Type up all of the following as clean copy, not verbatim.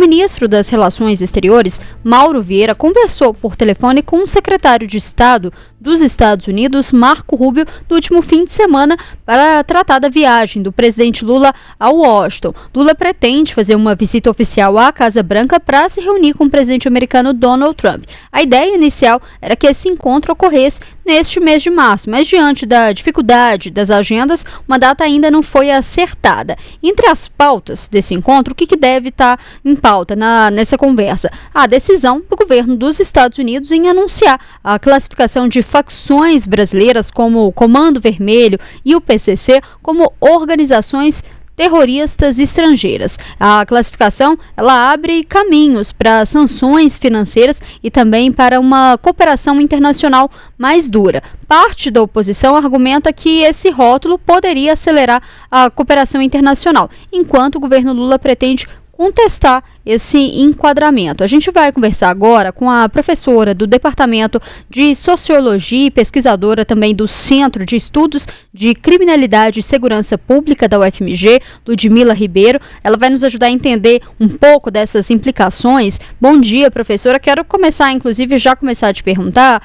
ministro das Relações Exteriores, Mauro Vieira, conversou por telefone com o secretário de Estado dos Estados Unidos, Marco Rubio, no último fim de semana para tratar da viagem do presidente Lula a Washington. Lula pretende fazer uma visita oficial à Casa Branca para se reunir com o presidente americano Donald Trump. A ideia inicial era que esse encontro ocorresse neste mês de março, mas diante da dificuldade das agendas, uma data ainda não foi acertada. Entre as pautas desse encontro, o que deve estar em pauta nessa conversa? A decisão do governo dos Estados Unidos em anunciar a classificação de facções brasileiras como o Comando Vermelho e o PCC como organizações terroristas estrangeiras. A classificação ela abre caminhos para sanções financeiras e também para uma cooperação internacional mais dura. Parte da oposição argumenta que esse rótulo poderia acelerar a cooperação internacional, enquanto o governo Lula pretende contestar esse enquadramento. A gente vai conversar agora com a professora do Departamento de Sociologia e pesquisadora também do Centro de Estudos de Criminalidade e Segurança Pública da UFMG, Ludmila Ribeiro. Ela vai nos ajudar a entender um pouco dessas implicações. Bom dia, professora. Quero começar a te perguntar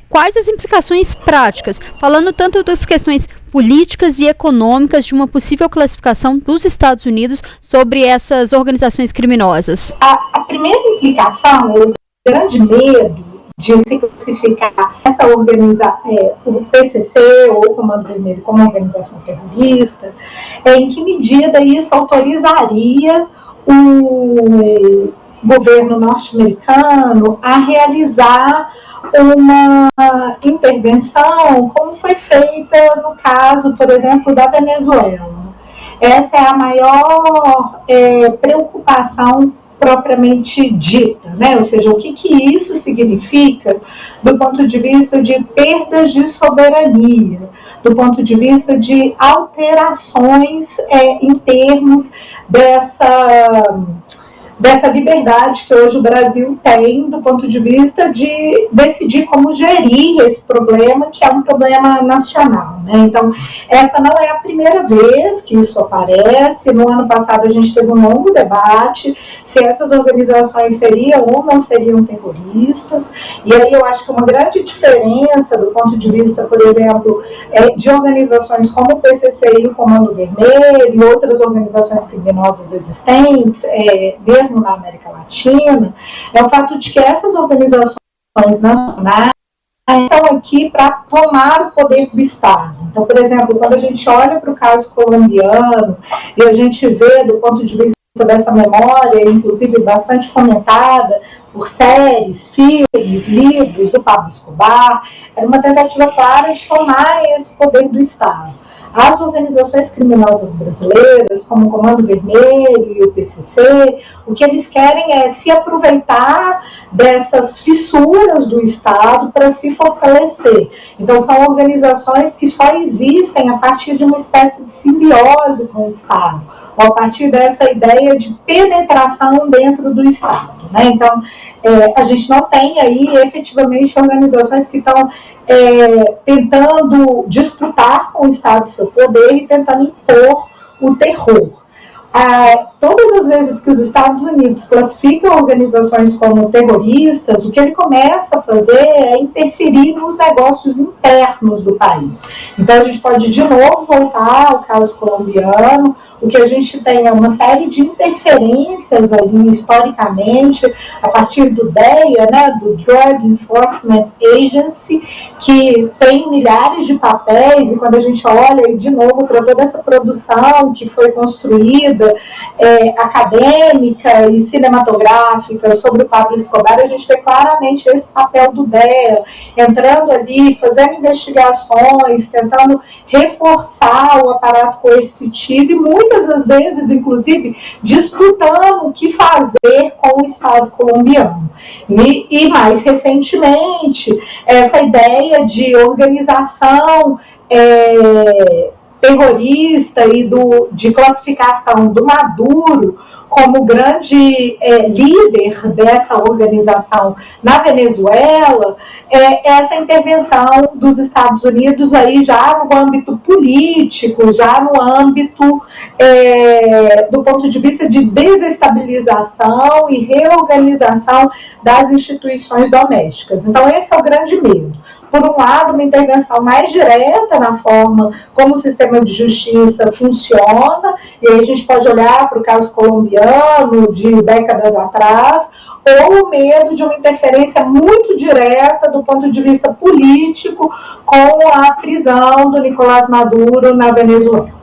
quais as implicações práticas, falando tanto das questões políticas e econômicas de uma possível classificação dos Estados Unidos sobre essas organizações criminosas. A primeira implicação, o grande medo de se classificar essa o PCC ou o Comando Vermelho como organização terrorista, em que medida isso autorizaria o governo norte-americano a realizar uma intervenção como foi feita no caso, por exemplo, da Venezuela. Essa é a maior preocupação propriamente dita, né? Ou seja, o que isso significa do ponto de vista de perdas de soberania, do ponto de vista de alterações em termos dessa liberdade que hoje o Brasil tem do ponto de vista de decidir como gerir esse problema, que é um problema nacional, né? Então, essa não é a primeira vez que isso aparece. No ano passado a gente teve um longo debate se essas organizações seriam ou não seriam terroristas, e aí eu acho que uma grande diferença do ponto de vista, por exemplo, de organizações como o PCC e o Comando Vermelho e outras organizações criminosas existentes, mesmo na América Latina, é o fato de que essas organizações nacionais estão aqui para tomar o poder do Estado. Então, por exemplo, quando a gente olha para o caso colombiano e a gente vê do ponto de vista dessa memória, inclusive bastante fomentada por séries, filmes, livros do Pablo Escobar, era uma tentativa clara de tomar esse poder do Estado. As organizações criminosas brasileiras, como o Comando Vermelho e o PCC, o que eles querem é se aproveitar dessas fissuras do Estado para se fortalecer. Então, são organizações que só existem a partir de uma espécie de simbiose com o Estado, ou a partir dessa ideia de penetração dentro do Estado, né? Então, a gente não tem aí efetivamente organizações que estão tentando disputar com o Estado seu poder e tentando impor o terror. Todas as vezes que os Estados Unidos classificam organizações como terroristas, o que ele começa a fazer é interferir nos negócios internos do país. Então a gente pode de novo voltar ao caso colombiano. O que a gente tem é uma série de interferências ali historicamente, a partir do DEA, né, do Drug Enforcement Agency, que tem milhares de papéis, e quando a gente olha aí de novo para toda essa produção que foi construída, acadêmica e cinematográfica sobre o Pablo Escobar, a gente vê claramente esse papel do DEA, entrando ali, fazendo investigações, tentando reforçar o aparato coercitivo e muitas das vezes, inclusive, disputando o que fazer com o Estado colombiano. E mais recentemente, essa ideia de organização terrorista e de classificação do Maduro como grande líder dessa organização na Venezuela, essa intervenção dos Estados Unidos aí já no âmbito político, já no âmbito do ponto de vista de desestabilização e reorganização das instituições domésticas. Então, esse é o grande medo. Por um lado, uma intervenção mais direta na forma como o sistema de justiça funciona, e aí a gente pode olhar para o caso colombiano de décadas atrás, ou o medo de uma interferência muito direta do ponto de vista político com a prisão do Nicolás Maduro na Venezuela.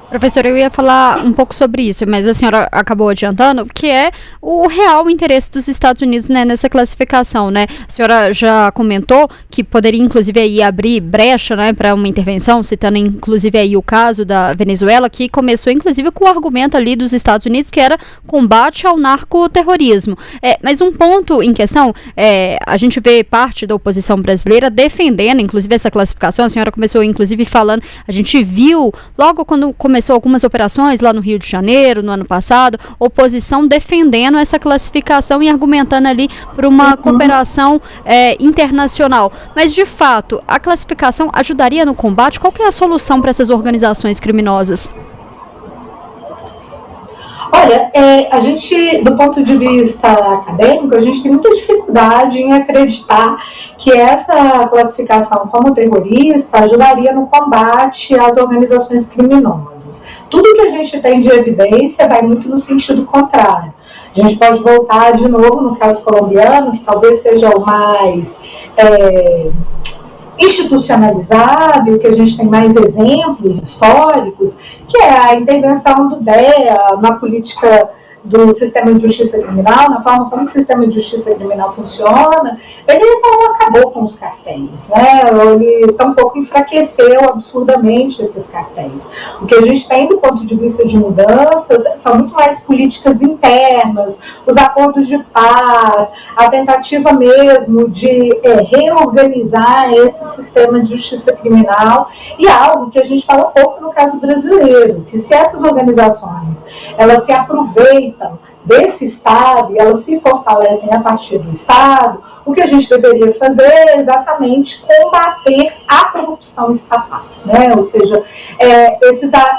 Professora, eu ia falar um pouco sobre isso, mas a senhora acabou adiantando, que é o real interesse dos Estados Unidos, né, nessa classificação, né? A senhora já comentou que poderia, inclusive, aí abrir brecha, né, para uma intervenção, citando, inclusive, aí o caso da Venezuela, que começou, inclusive, com o argumento ali dos Estados Unidos, que era combate ao narcoterrorismo. Mas um ponto em questão, a gente vê parte da oposição brasileira defendendo, inclusive, essa classificação. A senhora começou, inclusive, falando, a gente viu, logo quando começou algumas operações lá no Rio de Janeiro, no ano passado, oposição defendendo essa classificação e argumentando ali por uma cooperação internacional. Mas, de fato, a classificação ajudaria no combate? Qual que é a solução para essas organizações criminosas? Olha, a gente, do ponto de vista acadêmico, a gente tem muita dificuldade em acreditar que essa classificação como terrorista ajudaria no combate às organizações criminosas. Tudo que a gente tem de evidência vai muito no sentido contrário. A gente pode voltar de novo no caso colombiano, que talvez seja o mais institucionalizado, o que a gente tem mais exemplos históricos, que é a intervenção do DEA na política do sistema de justiça criminal, na forma como o sistema de justiça criminal funciona. Ele não acabou com os cartéis, né? Ele tampouco enfraqueceu absurdamente esses cartéis. O que a gente tem do ponto de vista de mudanças são muito mais políticas internas, os acordos de paz, a tentativa mesmo de reorganizar esse sistema de justiça criminal, e algo que a gente fala pouco no caso brasileiro, que se essas organizações elas se aproveitam desse Estado e elas se fortalecem a partir do Estado, o que a gente deveria fazer é exatamente combater a corrupção estatal, né? Ou seja,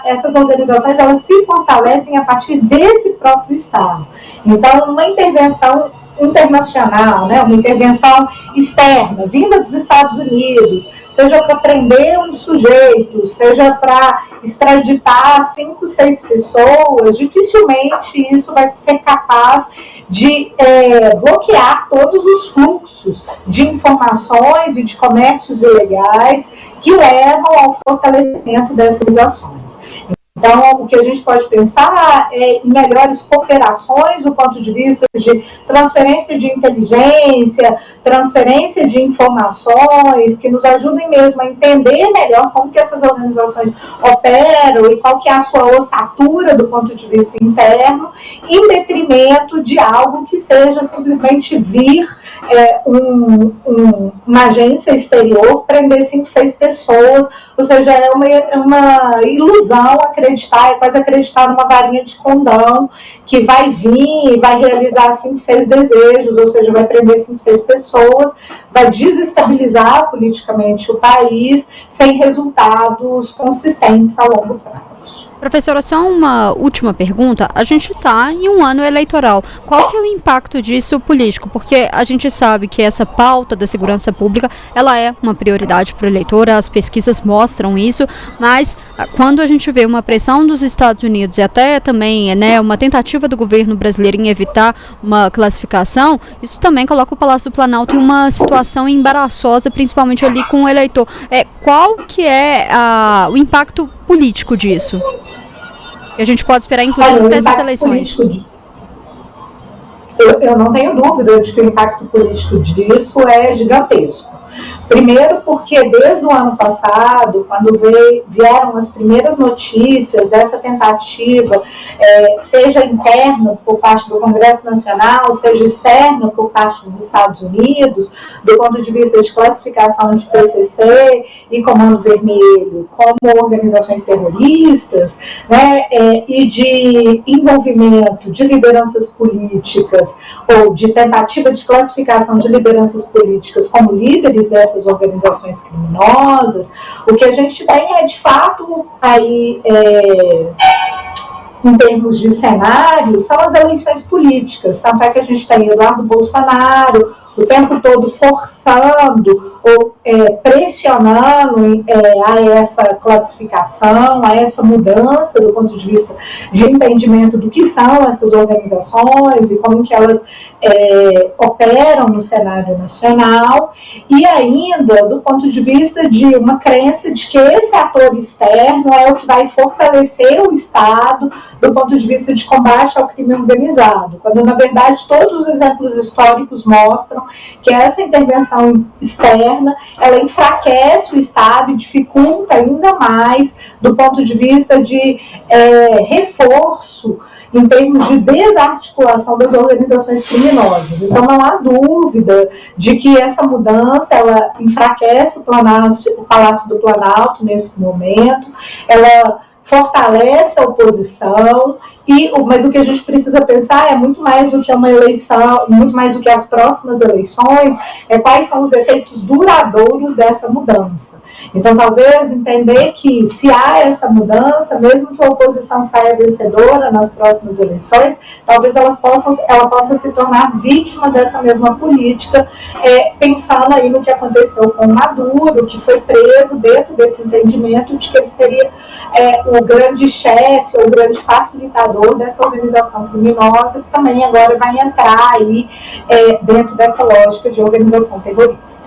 essas organizações elas se fortalecem a partir desse próprio Estado. Então, uma intervenção internacional, né, uma intervenção externa, vinda dos Estados Unidos, seja para prender um sujeito, seja para extraditar 5, 6 pessoas, dificilmente isso vai ser capaz de bloquear todos os fluxos de informações e de comércios ilegais que levam ao fortalecimento dessas ações. Então, o que a gente pode pensar é em melhores cooperações do ponto de vista de transferência de inteligência, transferência de informações, que nos ajudem mesmo a entender melhor como que essas organizações operam e qual que é a sua ossatura do ponto de vista interno, em detrimento de algo que seja simplesmente vir uma agência exterior prender 5, 6 pessoas, ou seja, é uma ilusão acreditar, é quase acreditar numa varinha de condão que vai vir e vai realizar 5, 6 desejos, ou seja, vai prender 5, 6 pessoas, vai desestabilizar politicamente o país sem resultados consistentes a longo prazo. Professora, só uma última pergunta. A gente está em um ano eleitoral. Qual que é o impacto disso político? Porque a gente sabe que essa pauta da segurança pública, ela é uma prioridade para o eleitor, as pesquisas mostram isso, mas quando a gente vê uma pressão dos Estados Unidos e até também uma tentativa do governo brasileiro em evitar uma classificação, isso também coloca o Palácio do Planalto em uma situação embaraçosa, principalmente ali com o eleitor. Qual que é o impacto político disso? E a gente pode esperar, inclusive, para essas eleições. Eu não tenho dúvida de que o impacto político disso é gigantesco. Primeiro porque desde o ano passado, quando vieram as primeiras notícias dessa tentativa, seja interna por parte do Congresso Nacional, seja externa por parte dos Estados Unidos, do ponto de vista de classificação de PCC e Comando Vermelho como organizações terroristas, né, e de envolvimento de lideranças políticas ou de tentativa de classificação de lideranças políticas como líderes dessas organizações criminosas, o que a gente tem é, de fato, aí, em termos de cenário, são as eleições políticas. Tanto é que a gente tem Eduardo Bolsonaro o tempo todo forçando ou pressionando a essa classificação, a essa mudança do ponto de vista de entendimento do que são essas organizações e como que elas operam no cenário nacional, e ainda do ponto de vista de uma crença de que esse ator externo é o que vai fortalecer o Estado do ponto de vista de combate ao crime organizado, quando na verdade todos os exemplos históricos mostram que essa intervenção externa, ela enfraquece o Estado e dificulta ainda mais do ponto de vista de reforço em termos de desarticulação das organizações criminosas. Então não há dúvida de que essa mudança, ela enfraquece o Palácio do Planalto nesse momento, ela fortalece a oposição, mas o que a gente precisa pensar é muito mais do que uma eleição, muito mais do que as próximas eleições, quais são os efeitos duradouros dessa mudança. Então, talvez entender que se há essa mudança, mesmo que a oposição saia vencedora nas próximas eleições, talvez ela possa se tornar vítima dessa mesma política, pensando aí no que aconteceu com o Maduro, que foi preso dentro desse entendimento de que ele seria o grande chefe, ou o grande facilitador dessa organização criminosa, que também agora vai entrar aí dentro dessa lógica de organização terrorista.